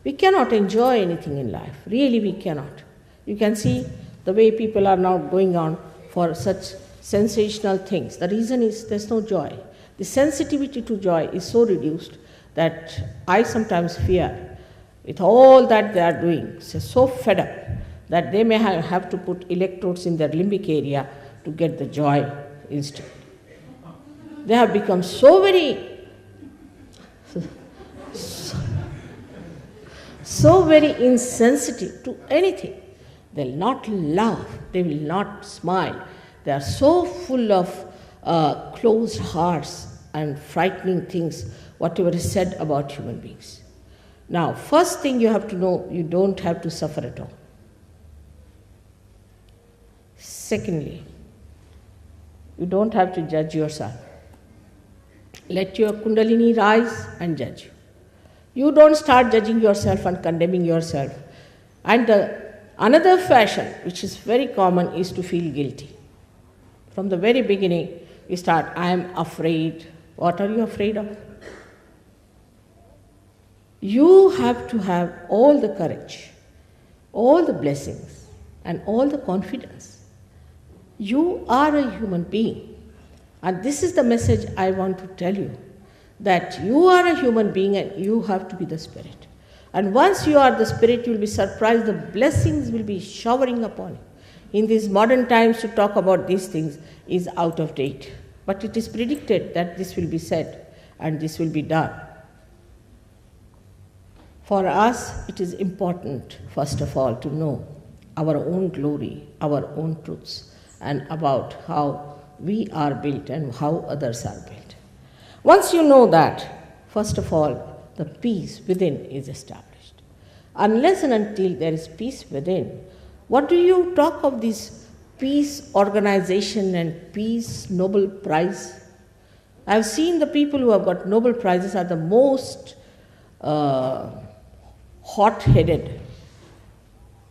We cannot enjoy anything in life. Really, we cannot. You can see the way people are now going on for such sensational things. The reason is there's no joy. The sensitivity to joy is so reduced that I sometimes fear with all that they are doing, so fed up that they may have to put electrodes in their limbic area to get the joy instantly. They have become so very insensitive to anything. They will not laugh, they will not smile. They are so full of closed hearts and frightening things, whatever is said about human beings. Now, first thing you have to know, you don't have to suffer at all. Secondly, you don't have to judge yourself. Let your Kundalini rise and judge you. You don't start judging yourself and condemning yourself. And another fashion, which is very common, is to feel guilty. From the very beginning, you start, I am afraid. What are you afraid of? You have to have all the courage, all the blessings, and all the confidence. You are a human being. And this is the message I want to tell you, that you are a human being and you have to be the spirit. And once you are the spirit, you will be surprised, the blessings will be showering upon you. In these modern times, to talk about these things is out of date. But it is predicted that this will be said and this will be done. For us, it is important, first of all, to know our own glory, our own truths, and about how we are built and how others are built. Once you know that, first of all, the peace within is established. Unless and until there is peace within, what do you talk of this peace organization and peace Nobel Prize? I have seen the people who have got Nobel Prizes are the most hot-headed,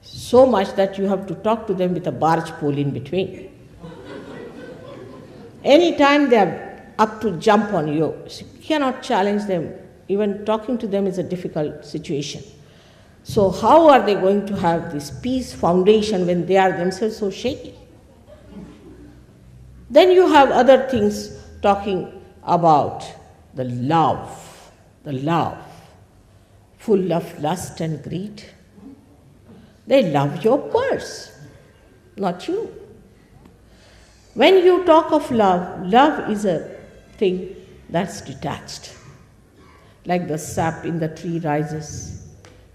so much that you have to talk to them with a barge pole in between. Anytime they are up to jump on you, you cannot challenge them. Even talking to them is a difficult situation. So how are they going to have this peace foundation when they are themselves so shaky? Then you have other things talking about the love, full of lust and greed. They love your purse, not you. When you talk of love, love is a thing that's detached. Like the sap in the tree rises,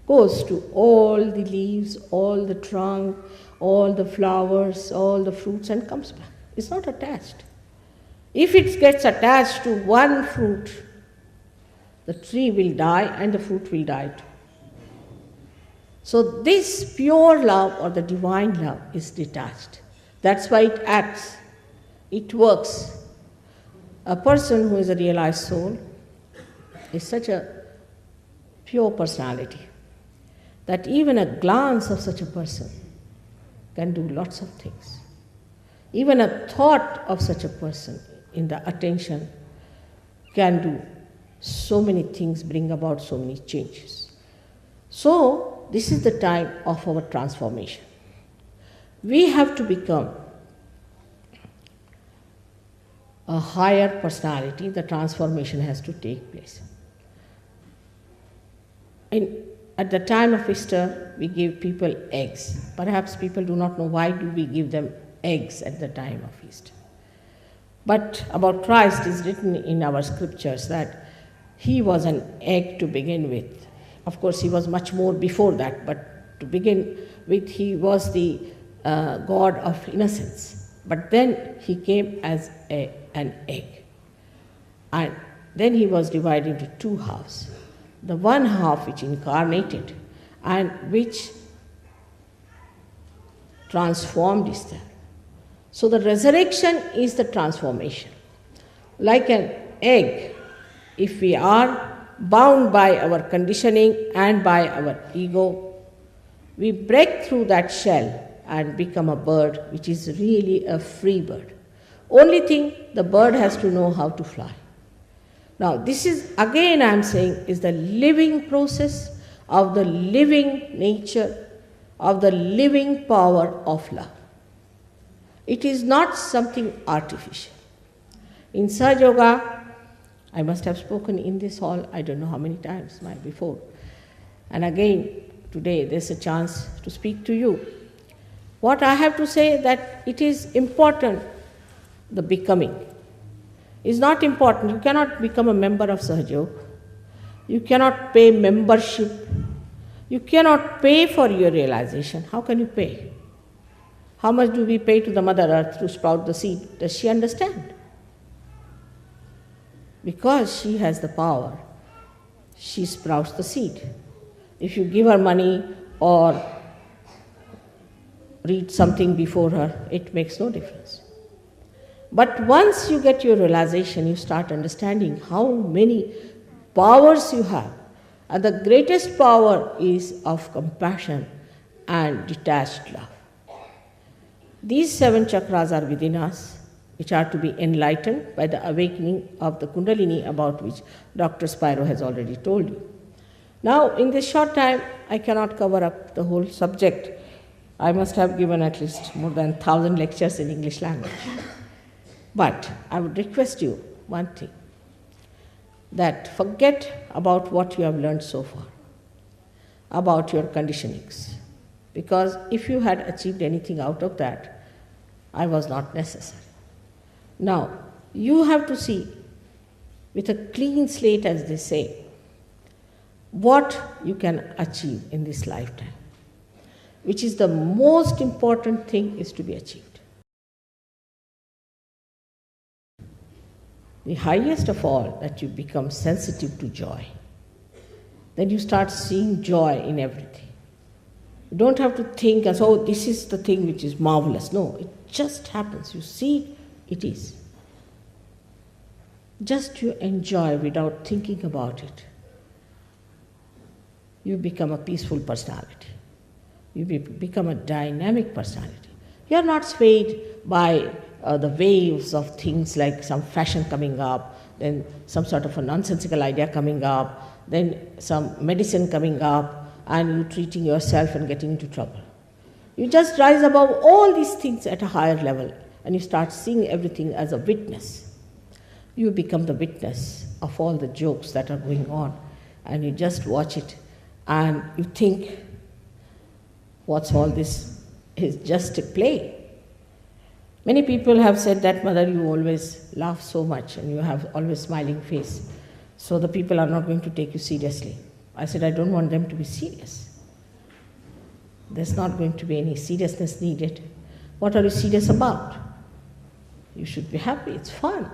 goes to all the leaves, all the trunk, all the flowers, all the fruits, and comes back. It's not attached. If it gets attached to one fruit, the tree will die and the fruit will die too. So this pure love or the divine love is detached. That's why it acts. It works. A person who is a realized soul is such a pure personality that even a glance of such a person can do lots of things. Even a thought of such a person in the attention can do so many things, bring about so many changes. So this is the time of our transformation. We have to become a higher personality. The transformation has to take place. At the time of Easter, we give people eggs. Perhaps people do not know why do we give them eggs at the time of Easter. But about Christ it is written in our scriptures that he was an egg to begin with. Of course, he was much more before that, but to begin with, he was the God of innocence. But then he came as an egg. And then he was divided into two halves. The one half which incarnated and which transformed Easter. So the resurrection is the transformation. Like an egg, if we are bound by our conditioning and by our ego, we break through that shell and become a bird which is really a free bird. Only thing, the bird has to know how to fly. Now this is, again I am saying, is the living process of the living nature, of the living power of love. It is not something artificial. In Sahaja Yoga, I must have spoken in this hall, I don't know how many times before. And again, today there's a chance to speak to you. What I have to say that it is important, the becoming is not important. You cannot become a member of Sahaja Yoga. You cannot pay membership. You cannot pay for your realization. How can you pay? How much do we pay to the Mother Earth to sprout the seed? Does she understand? Because she has the power, she sprouts the seed. If you give her money or read something before her, it makes no difference. But once you get your realization, you start understanding how many powers you have. And the greatest power is of compassion and detached love. These 7 chakras are within us, which are to be enlightened by the awakening of the Kundalini, about which Dr. Spiro has already told you. Now, in this short time, I cannot cover up the whole subject. I must have given at least more than 1,000 lectures in English language. But I would request you one thing, that forget about what you have learned so far, about your conditionings. Because if you had achieved anything out of that, I was not necessary. Now, you have to see with a clean slate, as they say, what you can achieve in this lifetime, which is the most important thing is to be achieved. The highest of all, that you become sensitive to joy. Then you start seeing joy in everything. You don't have to think as, oh, this is the thing which is marvelous. No, it just happens. You see, it is. Just you enjoy without thinking about it. You become a peaceful personality. You become a dynamic personality. You are not swayed by the waves of things like some fashion coming up, then some sort of a nonsensical idea coming up, then some medicine coming up, and you treating yourself and getting into trouble. You just rise above all these things at a higher level, and you start seeing everything as a witness. You become the witness of all the jokes that are going on, and you just watch it, and you think, what's all this? Is just a play. Many people have said that, Mother, you always laugh so much and you have always smiling face, so the people are not going to take you seriously. I said, I don't want them to be serious. There's not going to be any seriousness needed. What are you serious about? You should be happy, it's fun.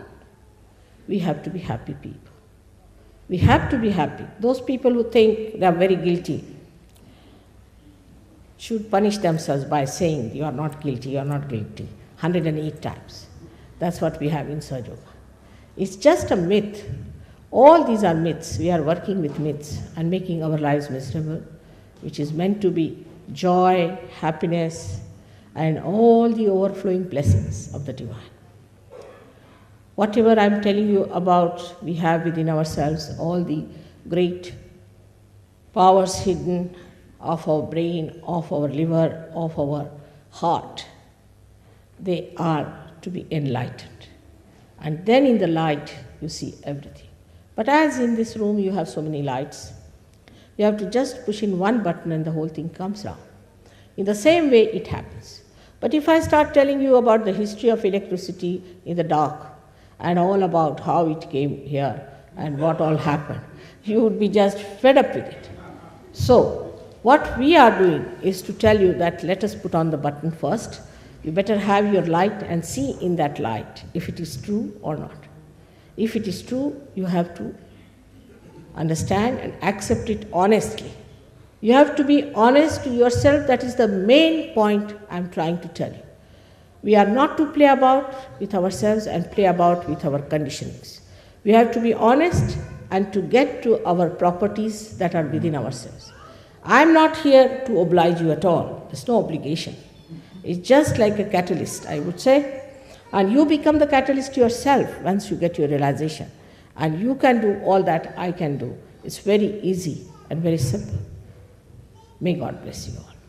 We have to be happy people. We have to be happy. Those people who think they are very guilty should punish themselves by saying, you are not guilty, you are not guilty, 108 times. That's what we have in Sahaja Yoga. It's just a myth. All these are myths. We are working with myths and making our lives miserable, which is meant to be joy, happiness, and all the overflowing blessings of the divine. Whatever I'm telling you about, we have within ourselves all the great powers hidden of our brain, of our liver, of our heart. They are to be enlightened. And then in the light, you see everything. But as in this room you have so many lights, you have to just push in one button and the whole thing comes down. In the same way it happens. But if I start telling you about the history of electricity in the dark and all about how it came here and what all happened, you would be just fed up with it. So, what we are doing is to tell you that let us put on the button first. You better have your light and see in that light if it is true or not. If it is true, you have to understand and accept it honestly. You have to be honest to yourself. That is the main point I'm trying to tell you. We are not to play about with ourselves and play about with our conditionings. We have to be honest and to get to our properties that are within ourselves. I'm not here to oblige you at all. There's no obligation. It's just like a catalyst, I would say. And you become the catalyst yourself once you get your realization. And you can do all that I can do. It's very easy and very simple. May God bless you all.